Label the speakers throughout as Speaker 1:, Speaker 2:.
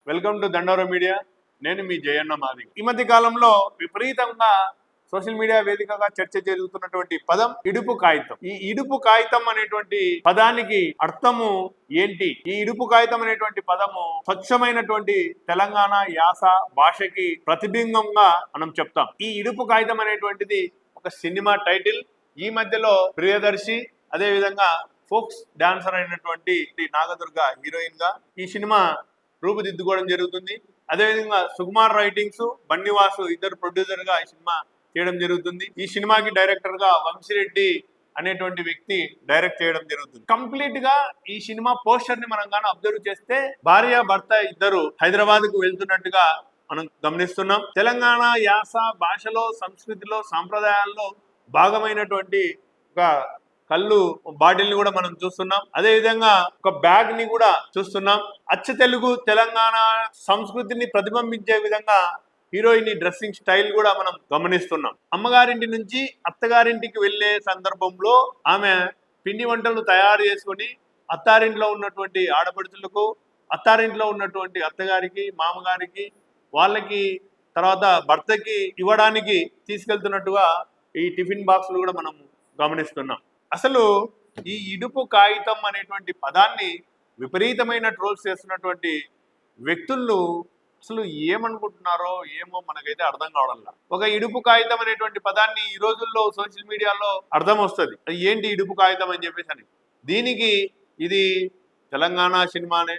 Speaker 1: Welcome to దండోర media. నేను మీ జయన్న మాది. ఈ మధ్య కాలంలో విపరీతంగా సోషల్ మీడియా వేదికగా చర్చ జరుగుతున్నటువంటి పదం ఇడుపు కాగితం. ఈ ఇడుపు కాగితం అనేటువంటి పదానికి అర్థము ఏంటి? ఈ ఇడుపు కాగితం అనేటువంటి పదము స్వచ్ఛమైనటువంటి తెలంగాణ యాస భాషకి ప్రతిబింబంగా మనం చెప్తాం. ఈ ఇడుపు కాగితం అనేటువంటిది ఒక సినిమా టైటిల్. ఈ మధ్యలో ప్రియదర్శి అదే విధంగా ఫోక్స్ డాన్సర్ అయినటువంటి నాగదుర్గ హీరోయిన్ గా ఈ సినిమా రూపుదిద్దుకోవడం జరుగుతుంది. అదేవిధంగా సుకుమార్ రైటింగ్స్, బన్నివాసు ఇద్దరు ప్రొడ్యూసర్ గా ఈ సినిమా చేయడం జరుగుతుంది. ఈ సినిమాకి డైరెక్టర్ గా వంశీరెడ్డి అనేటువంటి వ్యక్తి డైరెక్ట్ చేయడం జరుగుతుంది. కంప్లీట్ గా ఈ సినిమా పోస్టర్ ని మనం గానీ అబ్జర్వ్ చేస్తే భార్య భర్త ఇద్దరు హైదరాబాద్ కు వెళ్తున్నట్టుగా మనం గమనిస్తున్నాం. తెలంగాణ యాస భాషలో, సంస్కృతిలో, సాంప్రదాయాల్లో భాగమైనటువంటి ఒక కళ్ళు బాటిల్ ని కూడా మనం చూస్తున్నాం. అదే విధంగా ఒక బ్యాగ్ ని కూడా చూస్తున్నాం. అచ్చ తెలుగు తెలంగాణ సంస్కృతిని ప్రతిబింబించే విధంగా హీరోయిన్ డ్రెస్సింగ్ స్టైల్ కూడా మనం గమనిస్తున్నాం. అమ్మగారింటి నుంచి అత్తగారింటికి వెళ్లే సందర్భంలో ఆమె పిండి వంటలు తయారు చేసుకుని అత్తారింట్లో ఉన్నటువంటి ఆడపడుచులకు, అత్తారింట్లో ఉన్నటువంటి అత్తగారికి, మామగారికి, వాళ్ళకి తర్వాత భర్తకి ఇవ్వడానికి తీసుకెళ్తున్నట్టుగా ఈ టిఫిన్ బాక్సులు కూడా మనం గమనిస్తున్నాం. అసలు ఈ ఇడుపు కాగితం అనేటువంటి పదాన్ని విపరీతమైన ట్రోల్స్ చేస్తున్నటువంటి వ్యక్తులు అసలు ఏమనుకుంటున్నారో ఏమో మనకైతే అర్థం కావడంలా. ఒక ఇడుపు కాగితం అనేటువంటి పదాన్ని ఈ రోజుల్లో సోషల్ మీడియాలో అర్థం వస్తుంది. ఏంటి ఇడుపు కాగితం అని చెప్పేసి అని. దీనికి ఇది తెలంగాణ సినిమానే,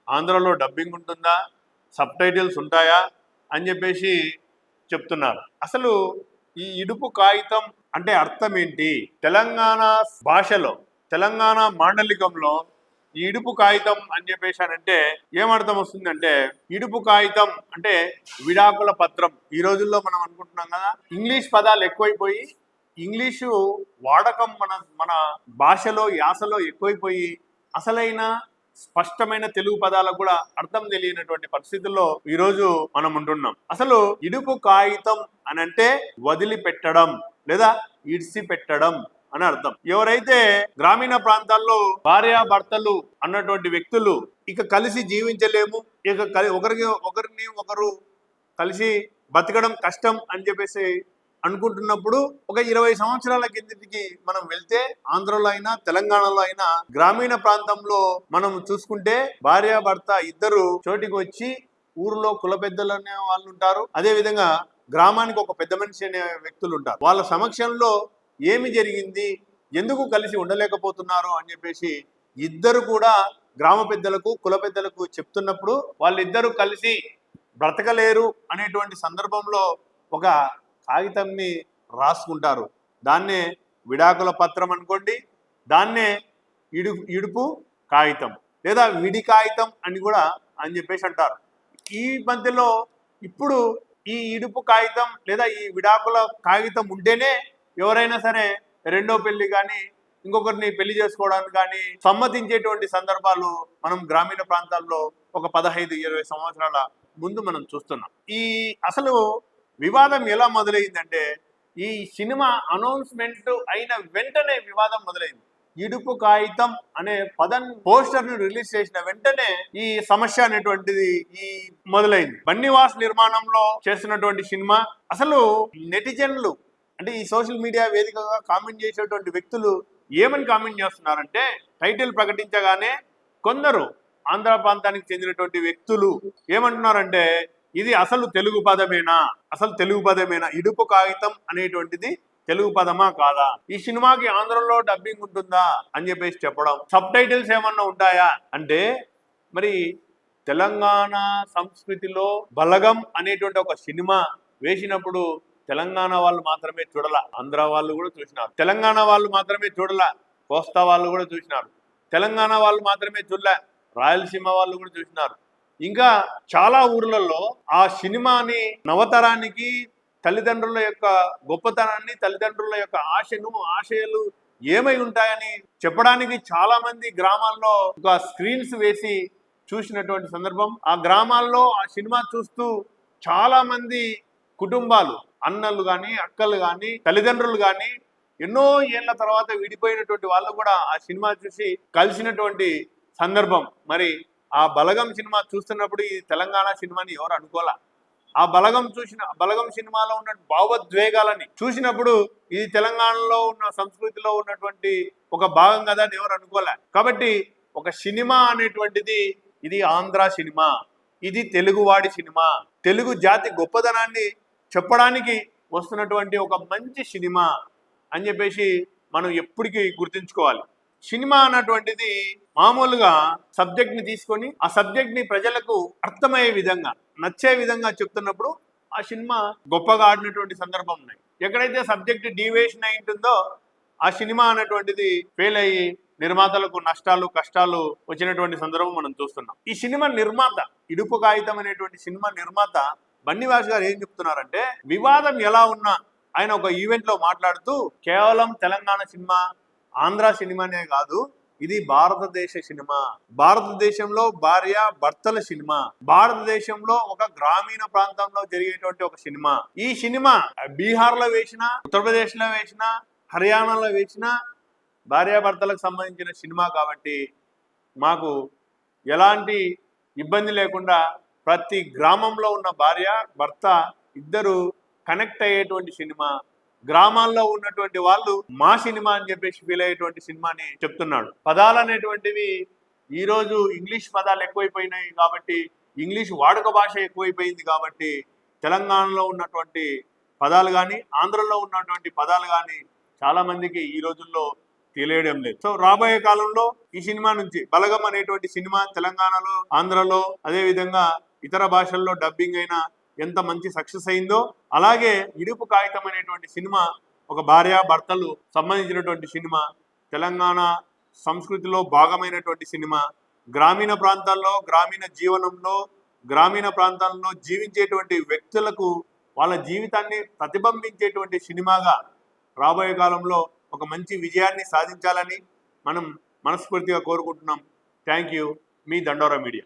Speaker 1: ఆంధ్రలో డబ్బింగ్ ఉంటుందా, సబ్ టైటిల్స్ ఉంటాయా అని చెప్పేసి చెప్తున్నారు. అసలు ఈ ఇడుపు కాగితం అంటే అర్థం ఏంటి? తెలంగాణ భాషలో, తెలంగాణ మాండలికంలో ఈ ఇడుపు కాగితం అని చెప్పేసి అంటే ఏమర్థం వస్తుందంటే, ఇడుపు కాగితం అంటే విడాకుల పత్రం. ఈ రోజుల్లో మనం అనుకుంటున్నాం కదా, ఇంగ్లీష్ పదాలు ఎక్కువైపోయి ఇంగ్లీషు వాడకం మన భాషలో, యాసలో ఎక్కువైపోయి అసలైన స్పష్టమైన తెలుగు పదాలకు కూడా అర్థం తెలియనటువంటి పరిస్థితుల్లో ఈ రోజు మనం ఉంటున్నాం. అసలు ఇడుపు కాగితం అని అంటే వదిలిపెట్టడం లేదా ఇడిసి పెట్టడం అని అర్థం. ఎవరైతే గ్రామీణ ప్రాంతాల్లో భార్యాభర్తలు అన్నటువంటి వ్యక్తులు ఇక కలిసి జీవించలేము, ఇక ఒకరిని ఒకరు కలిసి బతకడం కష్టం అని చెప్పేసి అనుకుంటున్నప్పుడు ఒక 20 సంవత్సరాల కిందటికి మనం వెళ్తే ఆంధ్రలో అయినా తెలంగాణలో అయినా గ్రామీణ ప్రాంతంలో మనం చూసుకుంటే భార్యాభర్త ఇద్దరు చోటికి వచ్చి ఊరిలో కుల పెద్దలు అనే వాళ్ళు ఉంటారు. అదే విధంగా గ్రామానికి ఒక పెద్ద మనిషి అనే వ్యక్తులు ఉంటారు. వాళ్ళ సమక్షంలో ఏమి జరిగింది, ఎందుకు కలిసి ఉండలేకపోతున్నారు అని చెప్పేసి ఇద్దరు కూడా గ్రామ పెద్దలకు, కుల పెద్దలకు చెప్తున్నప్పుడు వాళ్ళిద్దరూ కలిసి బ్రతకలేరు అనేటువంటి సందర్భంలో ఒక కాగితాన్ని రాసుకుంటారు. దాన్నే విడాకుల పత్రం అనుకోండి, దాన్నే ఇడుపు కాగితం లేదా విడి కాగితం అని కూడా అని చెప్పేసి అంటారు. ఈ మధ్యలో ఇప్పుడు ఈ ఇడుపు కాగితం లేదా ఈ విడాకుల కాగితం ఉంటేనే ఎవరైనా సరే రెండో పెళ్లి కానీ ఇంకొకరిని పెళ్లి చేసుకోవడానికి కానీ సమ్మతించేటువంటి సందర్భాలు మనం గ్రామీణ ప్రాంతాల్లో ఒక 15-20 సంవత్సరాల ముందు మనం చూస్తున్నాం. ఈ అసలు వివాదం ఎలా మొదలైందంటే, ఈ సినిమా అనౌన్స్మెంట్ అయిన వెంటనే వివాదం మొదలైంది. ఇడుపు కాగితం అనే పదం పోస్టర్ ను రిలీజ్ చేసిన వెంటనే ఈ సమస్య అనేటువంటిది మొదలైంది. బన్నివాస్ నిర్మాణంలో చేస్తున్నటువంటి సినిమా అసలు నెటిజన్లు అంటే ఈ సోషల్ మీడియా వేదికగా కామెంట్ చేసేటువంటి వ్యక్తులు ఏమని కామెంట్ చేస్తున్నారంటే, టైటిల్ ప్రకటించగానే కొందరు ఆంధ్ర ప్రాంతానికి చెందినటువంటి వ్యక్తులు ఏమంటున్నారంటే, ఇది అసలు తెలుగు పదమేనా, అసలు తెలుగు పదమేనా, ఇడుపు కాగితం అనేటువంటిది తెలుగు పదమా కాదా, ఈ సినిమాకి ఆంధ్రలో డబ్బింగ్ ఉంటుందా అని చెప్పేసి చెప్పడం, సబ్ టైటిల్స్ ఏమన్నా ఉంటాయా అంటే, మరి తెలంగాణ సంస్కృతిలో బలగం అనేటువంటి ఒక సినిమా వేసినప్పుడు తెలంగాణ వాళ్ళు మాత్రమే చూడాల, ఆంధ్ర వాళ్ళు కూడా చూసినారు. తెలంగాణ వాళ్ళు మాత్రమే చూడాల, కోస్తా వాళ్ళు కూడా చూసినారు. తెలంగాణ వాళ్ళు మాత్రమే చూడలే, రాయలసీమ వాళ్ళు కూడా చూసినారు. ఇంకా చాలా ఊర్లలో ఆ సినిమాని నవతరానికి తల్లిదండ్రుల యొక్క గొప్పతనాన్ని, తల్లిదండ్రుల యొక్క ఆశయాలు ఏమై ఉంటాయని చెప్పడానికి చాలా మంది గ్రామాల్లో ఒక స్క్రీన్స్ వేసి చూసినటువంటి సందర్భం. ఆ గ్రామాల్లో ఆ సినిమా చూస్తూ చాలా మంది కుటుంబాలు, అన్నలు కానీ, అక్కలు కానీ, తల్లిదండ్రులు కానీ ఎన్నో ఏళ్ల తర్వాత విడిపోయినటువంటి వాళ్ళు కూడా ఆ సినిమా చూసి కలిసినటువంటి సందర్భం. మరి ఆ బలగం సినిమా చూస్తున్నప్పుడు ఈ తెలంగాణ సినిమాని ఎవరు అనుకోలే. ఆ బలగం సినిమాలో ఉన్న భావోద్వేగాలని చూసినప్పుడు ఇది తెలంగాణలో ఉన్న సంస్కృతిలో ఉన్నటువంటి ఒక భాగం కదా అని ఎవరు అనుకోలే. కాబట్టి ఒక సినిమా అనేటువంటిది ఇది ఆంధ్ర సినిమా, ఇది తెలుగువాడి సినిమా, తెలుగు జాతి గొప్పదనాన్ని చెప్పడానికి వస్తున్నటువంటి ఒక మంచి సినిమా అని చెప్పేసి మనం ఎప్పటికీ గుర్తుంచుకోవాలి. సినిమా అన్నటువంటిది మామూలుగా సబ్జెక్ట్ని తీసుకొని ఆ సబ్జెక్ట్ని ప్రజలకు అర్థమయ్యే విధంగా నచ్చే విధంగా చెప్తున్నప్పుడు ఆ సినిమా గొప్పగా ఆడినటువంటి సందర్భం ఉన్నాయి. ఎక్కడైతే సబ్జెక్ట్ డీవియేషన్ అయి ఉంటుందో ఆ సినిమా అనేటువంటిది ఫెయిల్ అయ్యి నిర్మాతలకు నష్టాలు కష్టాలు వచ్చినటువంటి సందర్భం మనం చూస్తున్నాం. ఈ సినిమా నిర్మాత ఇడుపు కాగితం అనేటువంటి సినిమా నిర్మాత బన్నీవాస్ గారు ఏం చెప్తున్నారంటే, వివాదం ఎలా ఉన్నా ఆయన ఒక ఈవెంట్ లో మాట్లాడుతూ కేవలం తెలంగాణ సినిమా ఆంధ్ర సినిమానే కాదు, ఇది భారతదేశ సినిమా, భారతదేశంలో భార్య భర్తల సినిమా, భారతదేశంలో ఒక గ్రామీణ ప్రాంతంలో జరిగేటువంటి ఒక సినిమా. ఈ సినిమా బీహార్ లో వేసినా, ఉత్తరప్రదేశ్ లో వేసినా, హర్యానాలో వేసినా భార్యాభర్తలకు సంబంధించిన సినిమా కాబట్టి మాకు ఎలాంటి ఇబ్బంది లేకుండా ప్రతి గ్రామంలో ఉన్న భార్య భర్త ఇద్దరు కనెక్ట్ అయ్యేటువంటి సినిమా, గ్రామాల్లో ఉన్నటువంటి వాళ్ళు మా సినిమా అని చెప్పేసి ఫీల్ అయ్యేటువంటి సినిమాని చెప్తున్నాడు. పదాలు అనేటువంటివి ఈరోజు ఇంగ్లీష్ పదాలు ఎక్కువైపోయినాయి కాబట్టి, ఇంగ్లీష్ వాడుక భాష ఎక్కువైపోయింది కాబట్టి తెలంగాణలో ఉన్నటువంటి పదాలు కానీ ఆంధ్రలో ఉన్నటువంటి పదాలు కానీ చాలా మందికి ఈ రోజుల్లో తెలియడం లేదు. సో రాబోయే కాలంలో ఈ సినిమా నుంచి బలగం అనేటువంటి సినిమా తెలంగాణలో, ఆంధ్రలో, అదే విధంగా ఇతర భాషల్లో డబ్బింగ్ అయినా ఎంత మంచి సక్సెస్ అయిందో, అలాగే ఇడుపు కాగితం అనేటువంటి సినిమా ఒక భార్య భర్తలు సంబంధించినటువంటి సినిమా, తెలంగాణ సంస్కృతిలో భాగమైనటువంటి సినిమా, గ్రామీణ ప్రాంతాల్లో గ్రామీణ జీవనంలో గ్రామీణ ప్రాంతాల్లో జీవించేటువంటి వ్యక్తులకు వాళ్ళ జీవితాన్ని ప్రతిబింబించేటువంటి సినిమాగా రాబోయే కాలంలో ఒక మంచి విజయాన్ని సాధించాలని మనం మనస్ఫూర్తిగా కోరుకుంటున్నాం. Thank you. మీ దండోరా మీడియా.